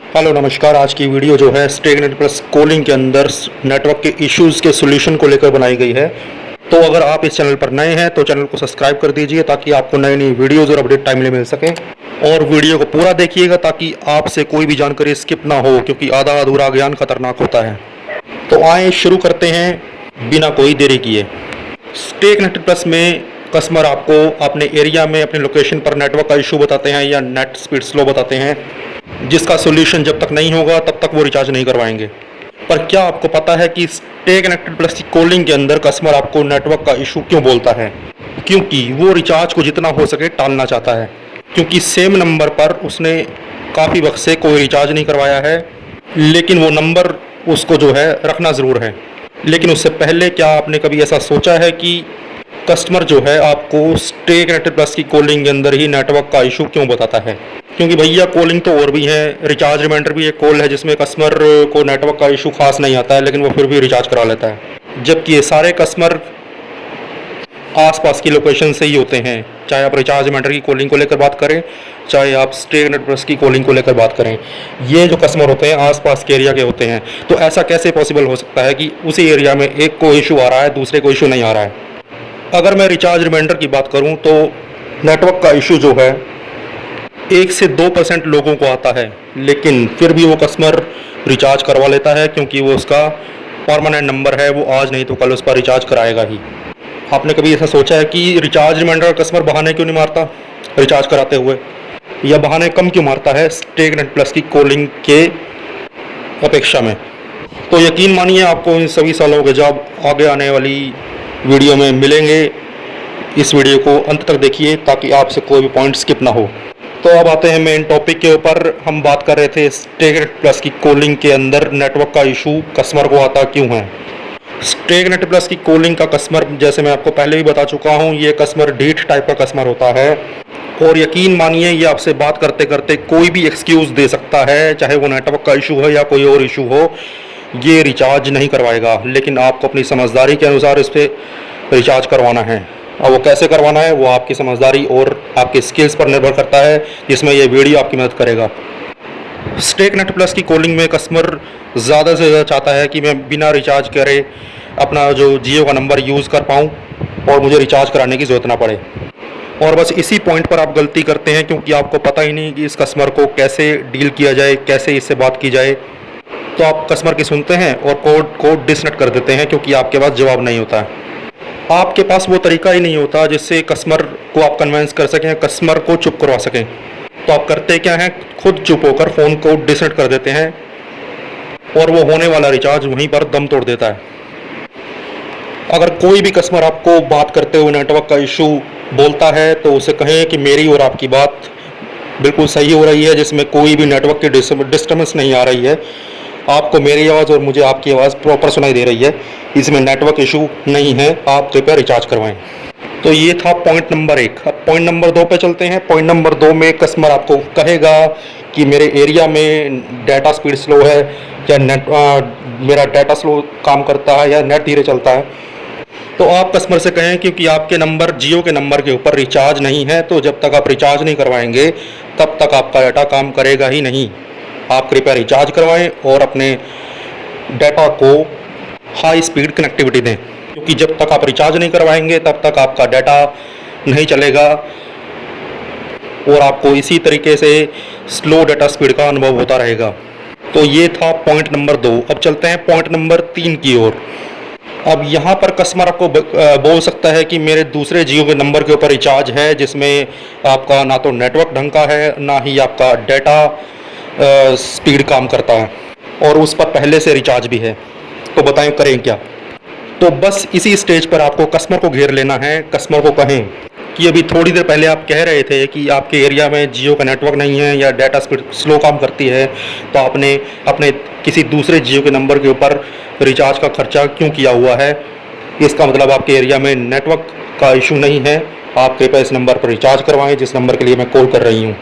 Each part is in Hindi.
हेलो नमस्कार। आज की वीडियो जो है स्टेगनेट प्लस कॉलिंग के अंदर नेटवर्क के इश्यूज़ के सॉल्यूशन को लेकर बनाई गई है। तो अगर आप इस चैनल पर नए हैं तो चैनल को सब्सक्राइब कर दीजिए ताकि आपको नई नई वीडियोज़ और अपडेट टाइमली मिल सकें। और वीडियो को पूरा देखिएगा ताकि आपसे कोई भी जानकारी स्किप ना हो, क्योंकि आधा अधूरा ज्ञान खतरनाक होता है। तो आए शुरू करते हैं बिना कोई देरी किए। स्टेगनेट प्लस में कस्टमर आपको अपने एरिया में अपने लोकेशन पर नेटवर्क का इशू बताते हैं या नेट स्पीड स्लो बताते हैं, जिसका सॉल्यूशन जब तक नहीं होगा तब तक वो रिचार्ज नहीं करवाएंगे। पर क्या आपको पता है कि स्टे कनेक्टेड प्लस की कॉलिंग के अंदर कस्टमर आपको नेटवर्क का इशू क्यों बोलता है? क्योंकि वो रिचार्ज को जितना हो सके टालना चाहता है, क्योंकि सेम नंबर पर उसने काफ़ी वक्त से कोई रिचार्ज नहीं करवाया है, लेकिन वो नंबर उसको जो है रखना ज़रूर है। लेकिन उससे पहले क्या आपने कभी ऐसा सोचा है कि कस्टमर जो है आपको स्टे कनेक्टेड प्लस की कॉलिंग के अंदर ही नेटवर्क का इशू क्यों बताता है? क्योंकि भैया कॉलिंग तो और भी है, रिचार्ज रिमाइंडर भी एक कॉल है जिसमें कस्टमर को नेटवर्क का इशू खास नहीं आता है, लेकिन वो फिर भी रिचार्ज करा लेता है। जबकि ये सारे कस्टमर आसपास की लोकेशन से ही होते हैं, चाहे आप रिचार्ज रिमाइंडर की कॉलिंग को लेकर बात करें, चाहे आप स्टे कनेक्टेड प्लस की कॉलिंग को लेकर बात करें। ये जो कस्टमर होते हैं आसपास के एरिया के होते हैं। तो ऐसा कैसे पॉसिबल हो सकता है कि उसी एरिया में एक को इशू आ रहा है, दूसरे को इशू नहीं आ रहा है? अगर मैं रिचार्ज रिमाइंडर की बात करूं तो नेटवर्क का इशू जो है 1 से 2% लोगों को आता है, लेकिन फिर भी वो कस्टमर रिचार्ज करवा लेता है, क्योंकि वो उसका परमानेंट नंबर है। वो आज नहीं तो कल उस पर रिचार्ज कराएगा ही। आपने कभी ऐसा सोचा है कि रिचार्ज रिमाइंडर कस्टमर बहाने क्यों नहीं मारता रिचार्ज कराते हुए, या बहाने कम क्यों मारता है स्टे कनेक्टेड प्लस की कॉलिंग के अपेक्षा में? तो यकीन मानिए आपको इन सभी सालों के जवाब आगे आने वाली वीडियो में मिलेंगे। इस वीडियो को अंत तक देखिए ताकि आपसे कोई भी पॉइंट स्किप ना हो। तो अब आते हैं मेन टॉपिक के ऊपर। हम बात कर रहे थे स्टे कनेक्टेड प्लस की कॉलिंग के अंदर नेटवर्क का इशू कस्टमर को आता क्यों है। स्टे कनेक्टेड प्लस की कॉलिंग का कस्टमर, जैसे मैं आपको पहले भी बता चुका हूँ, ये कस्टमर ढीठ टाइप का कस्टमर होता है। और यकीन मानिए ये आपसे बात करते करते कोई भी एक्सक्यूज़ दे सकता है, चाहे वो नेटवर्क का इशू हो या कोई और इशू हो। ये रिचार्ज नहीं करवाएगा, लेकिन आपको अपनी समझदारी के अनुसार इस पर रिचार्ज करवाना है। और वो कैसे करवाना है वो आपकी समझदारी और आपके स्किल्स पर निर्भर करता है, जिसमें ये वीडियो आपकी मदद करेगा। स्टे कनेक्ट प्लस की कॉलिंग में कस्टमर ज़्यादा से ज़्यादा चाहता है कि मैं बिना रिचार्ज करे अपना जो जियो का नंबर यूज़ कर पाऊँ और मुझे रिचार्ज कराने की ज़रूरत ना पड़े। और बस इसी पॉइंट पर आप गलती करते हैं, क्योंकि आपको पता ही नहीं कि इस कस्टमर को कैसे डील किया जाए, कैसे इससे बात की जाए। तो आप कस्टमर की सुनते हैं और कोड को डिसकनेक्ट कर देते हैं, क्योंकि आपके पास जवाब नहीं होता है। आपके पास वो तरीका ही नहीं होता जिससे कस्टमर को आप कन्विंस कर सकें, कस्टमर को चुप करवा सकें। तो आप करते क्या हैं, खुद चुप होकर फ़ोन को डिसकनेक्ट कर देते हैं और वो होने वाला रिचार्ज वहीं पर दम तोड़ देता है। अगर कोई भी कस्टमर आपको बात करते हुए नेटवर्क का इशू बोलता है तो उसे कहें कि मेरी और आपकी बात बिल्कुल सही हो रही है, जिसमें कोई भी नेटवर्क की डिस्टर्बेंस नहीं आ रही है। आपको मेरी आवाज़ और मुझे आपकी आवाज़ प्रॉपर सुनाई दे रही है, इसमें नेटवर्क इशू नहीं है, आप कृपया रिचार्ज करवाएं। तो ये था पॉइंट नंबर 1। अब पॉइंट नंबर 2 पे चलते हैं। पॉइंट नंबर 2 में कस्टमर आपको कहेगा कि मेरे एरिया में डाटा स्पीड स्लो है, या मेरा डाटा स्लो काम करता है, या नेट धीरे चलता है। तो आप कस्टमर से कहें क्योंकि आपके नंबर जियो के नंबर के ऊपर रिचार्ज नहीं है, तो जब तक आप रिचार्ज नहीं करवाएंगे तब तक आपका डाटा काम करेगा ही नहीं। आप कृपया रिचार्ज करवाएं और अपने डाटा को हाई स्पीड कनेक्टिविटी दें, क्योंकि जब तक आप रिचार्ज नहीं करवाएंगे तब तक आपका डाटा नहीं चलेगा और आपको इसी तरीके से स्लो डाटा स्पीड का अनुभव होता रहेगा। तो ये था पॉइंट नंबर 2। अब चलते हैं पॉइंट नंबर 3 की ओर। अब यहाँ पर कस्टमर आपको बोल सकता है कि मेरे दूसरे जियो के नंबर के ऊपर रिचार्ज है, जिसमें आपका ना तो नेटवर्क ढंग का है, ना ही आपका डाटा स्पीड काम करता है, और उस पर पहले से रिचार्ज भी है। तो बताएं करें क्या? तो बस इसी स्टेज पर आपको कस्टमर को घेर लेना है। कस्टमर को कहें कि अभी थोड़ी देर पहले आप कह रहे थे कि आपके एरिया में जियो का नेटवर्क नहीं है या डाटा स्पीड स्लो काम करती है, तो आपने अपने किसी दूसरे जियो के नंबर के ऊपर रिचार्ज का खर्चा क्यों किया हुआ है? इसका मतलब आपके एरिया में नेटवर्क का इशू नहीं है। आप कृपया इस नंबर पर रिचार्ज करवाएं जिस नंबर के लिए मैं कॉल कर रही हूँ।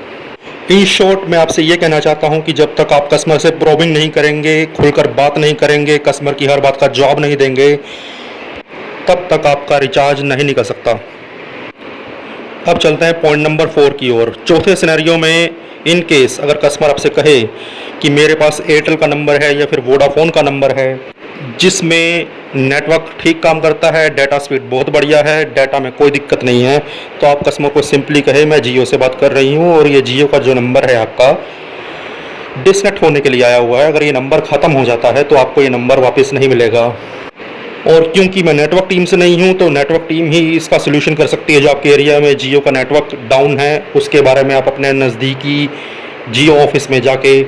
इन शॉर्ट मैं आपसे ये कहना चाहता हूँ कि जब तक आप कस्टमर से प्रोबिंग नहीं करेंगे, खुलकर बात नहीं करेंगे, कस्टमर की हर बात का जवाब नहीं देंगे, तब तक आपका रिचार्ज नहीं निकल सकता। अब चलते हैं पॉइंट नंबर 4 की ओर। चौथे सिनेरियो में इन केस अगर कस्टमर आपसे कहे कि मेरे पास एयरटेल का नंबर है या फिर वोडाफोन का नंबर है जिसमें नेटवर्क ठीक काम करता है, डाटा स्पीड बहुत बढ़िया है, डाटा में कोई दिक्कत नहीं है, तो आप कस्टमर को सिंपली कहे मैं जियो से बात कर रही हूँ और ये जियो का जो नंबर है आपका डिसकनेक्ट होने के लिए आया हुआ है। अगर ये नंबर ख़त्म हो जाता है तो आपको ये नंबर वापस नहीं मिलेगा। और क्योंकि मैं नेटवर्क टीम से नहीं हूं तो नेटवर्क टीम ही इसका सलूशन कर सकती है। जो आपके एरिया में जियो का नेटवर्क डाउन है उसके बारे में आप अपने नज़दीकी जियो ऑफिस में जाके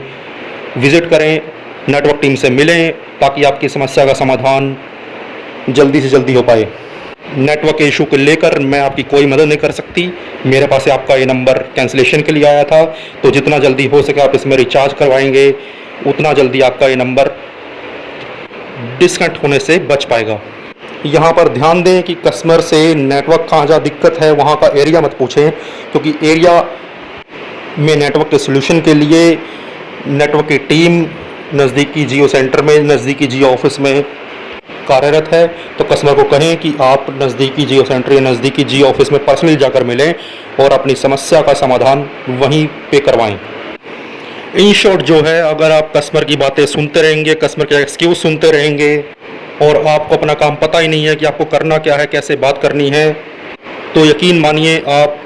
विज़िट करें, नेटवर्क टीम से मिलें ताकि आपकी समस्या का समाधान जल्दी से जल्दी हो पाए। नेटवर्क के इशू को लेकर मैं आपकी कोई मदद नहीं कर सकती। मेरे पास से आपका ये नंबर कैंसिलेशन के लिए आया था, तो जितना जल्दी हो सके आप इसमें रिचार्ज करवाएंगे उतना जल्दी आपका ये नंबर डिस्कनेक्ट होने से बच पाएगा। यहाँ पर ध्यान दें कि कस्टमर से नेटवर्क कहाँ जहाँ दिक्कत है वहाँ का एरिया मत पूछें, क्योंकि एरिया में नेटवर्क के सलूशन के लिए नेटवर्क की टीम नज़दीकी जियो सेंटर में, नज़दीकी जियो ऑफिस में कार्यरत है। तो कस्टमर को कहें कि आप नज़दीकी जियो सेंटर या नज़दीकी जियो ऑफिस में पर्सनली जाकर मिलें और अपनी समस्या का समाधान वहीं पे करवाएं। इन शॉर्ट जो है, अगर आप कस्टमर की बातें सुनते रहेंगे, कस्टमर के एक्सक्यूज सुनते रहेंगे और आपको अपना काम पता ही नहीं है कि आपको करना क्या है, कैसे बात करनी है, तो यकीन मानिए आप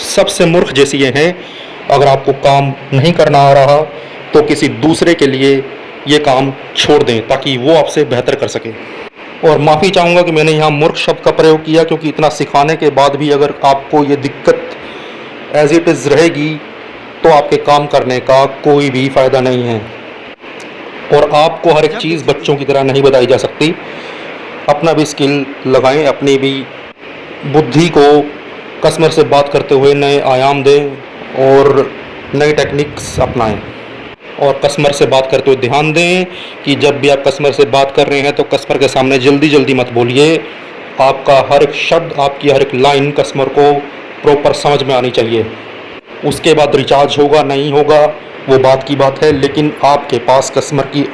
सबसे मूर्ख जैसी ये हैं। अगर आपको काम नहीं करना आ रहा तो किसी दूसरे के लिए ये काम छोड़ दें ताकि वो आपसे बेहतर कर सके। और माफ़ी चाहूँगा कि मैंने यहाँ मूर्ख शब्द का प्रयोग किया, क्योंकि इतना सिखाने के बाद भी अगर आपको ये दिक्कत एज इट इज़ रहेगी तो आपके काम करने का कोई भी फ़ायदा नहीं है। और आपको हर एक चीज़ बच्चों की तरह नहीं बताई जा सकती। अपना भी स्किल लगाएं, अपनी भी बुद्धि को कस्टमर से बात करते हुए नए आयाम दें और नई टेक्निक्स अपनाएं। और कस्टमर से बात करते हुए ध्यान दें कि जब भी आप कस्टमर से बात कर रहे हैं तो कस्टमर के सामने जल्दी जल्दी मत बोलिए। आपका हर एक शब्द, आपकी हर एक लाइन कस्टमर को प्रॉपर समझ में आनी चाहिए। उसके बाद रिचार्ज होगा नहीं होगा वो बात की बात है, लेकिन आपके पास कस्टमर की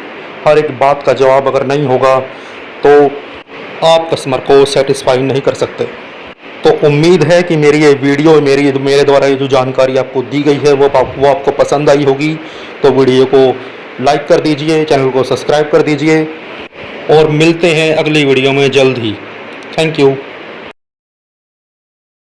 हर एक बात का जवाब अगर नहीं होगा तो आप कस्टमर को सेटिस्फाई नहीं कर सकते। तो उम्मीद है कि मेरी ये वीडियो, मेरे द्वारा ये जो जानकारी आपको दी गई है वो आपको पसंद आई होगी। तो वीडियो को लाइक कर दीजिए, चैनल को सब्सक्राइब कर दीजिए और मिलते हैं अगली वीडियो में जल्द ही। Thank you.